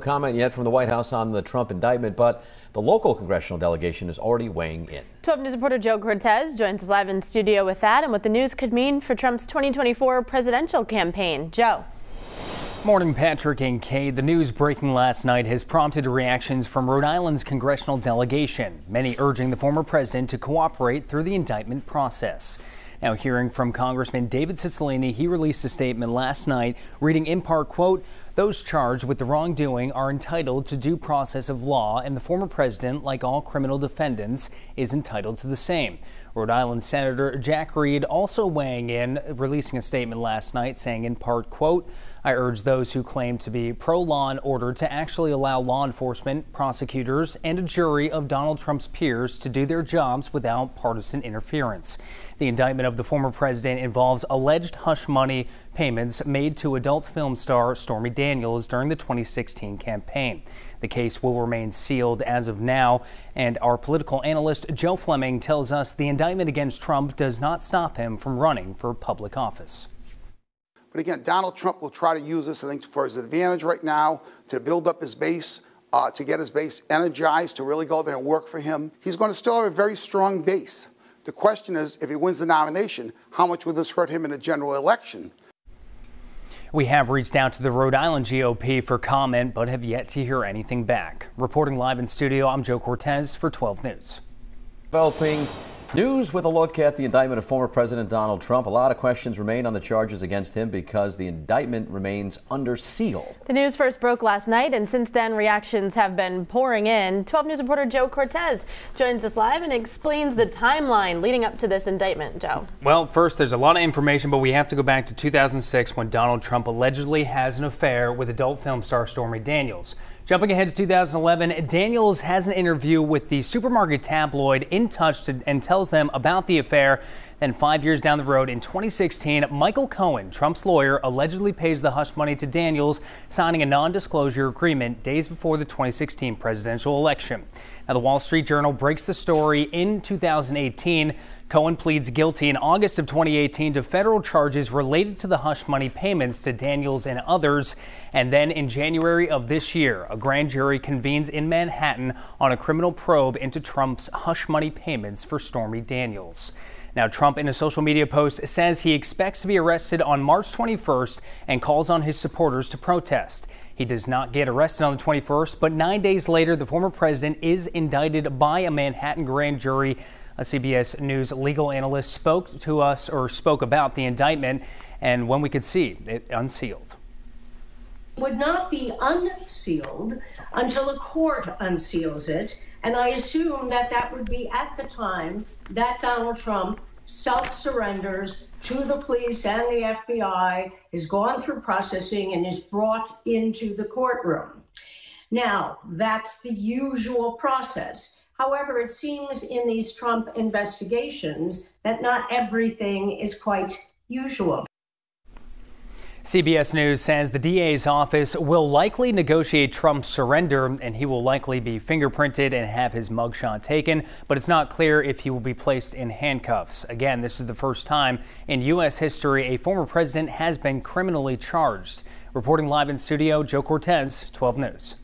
Comment yet from the White House on the Trump indictment, but the local congressional delegation is already weighing in. 12 News reporter Joe Cortez joins us live in studio with that and what the news could mean for Trump's 2024 presidential campaign. Joe. Morning, Patrick and Kate. The news breaking last night has prompted reactions from Rhode Island's congressional delegation, many urging the former president to cooperate through the indictment process. Now, hearing from Congressman David Cicilline, he released a statement last night reading in part, quote, "Those charged with the wrongdoing are entitled to due process of law, and the former president, like all criminal defendants, is entitled to the same." Rhode Island Senator Jack Reed also weighing in, releasing a statement last night saying in part, quote, "I urge those who claim to be pro-law and order to actually allow law enforcement, prosecutors, and a jury of Donald Trump's peers to do their jobs without partisan interference." The indictment of the former president involves alleged hush money payments made to adult film star Stormy Daniels during the 2016 campaign. The case will remain sealed as of now, and our political analyst Joe Fleming tells us the indictment against Trump does not stop him from running for public office. But again, Donald Trump will try to use this, I think, for his advantage right now to build up his base, to get his base energized, to really go there and work for him. He's going to still have a very strong base. The question is, if he wins the nomination, how much will this hurt him in a general election? We have reached out to the Rhode Island GOP for comment, but have yet to hear anything back. Reporting live in studio, I'm Joe Cortez for 12 News. Developing news with a look at the indictment of former President Donald Trump. A lot of questions remain on the charges against him because the indictment remains under seal. The news first broke last night, and since then reactions have been pouring in. 12 News reporter Joe Cortez joins us live and explains the timeline leading up to this indictment. Joe. Well, first, there's a lot of information, but we have to go back to 2006 when Donald Trump allegedly has an affair with adult film star Stormy Daniels. Jumping ahead to 2011, Daniels has an interview with the supermarket tabloid In Touch and tells them about the affair. Then 5 years down the road in 2016, Michael Cohen, Trump's lawyer, allegedly pays the hush money to Daniels, signing a non-disclosure agreement days before the 2016 presidential election. Now, the Wall Street Journal breaks the story in 2018. Cohen pleads guilty in August of 2018 to federal charges related to the hush money payments to Daniels and others. And then in January of this year, a grand jury convenes in Manhattan on a criminal probe into Trump's hush money payments for Stormy Daniels. Now, Trump, in a social media post, says he expects to be arrested on March 21st and calls on his supporters to protest. He does not get arrested on the 21st, but 9 days later, the former president is indicted by a Manhattan grand jury. A CBS News legal analyst spoke about the indictment and when we could see it unsealed. Would not be unsealed until a court unseals it. And I assume that that would be at the time that Donald Trump self-surrenders to the police and the FBI, is gone through processing and is brought into the courtroom. Now, that's the usual process. However, it seems in these Trump investigations that not everything is quite usual. CBS News says the DA's office will likely negotiate Trump's surrender, and he will likely be fingerprinted and have his mugshot taken, but it's not clear if he will be placed in handcuffs. Again, this is the first time in U.S. history a former president has been criminally charged. Reporting live in studio, Joe Cortez, 12 News.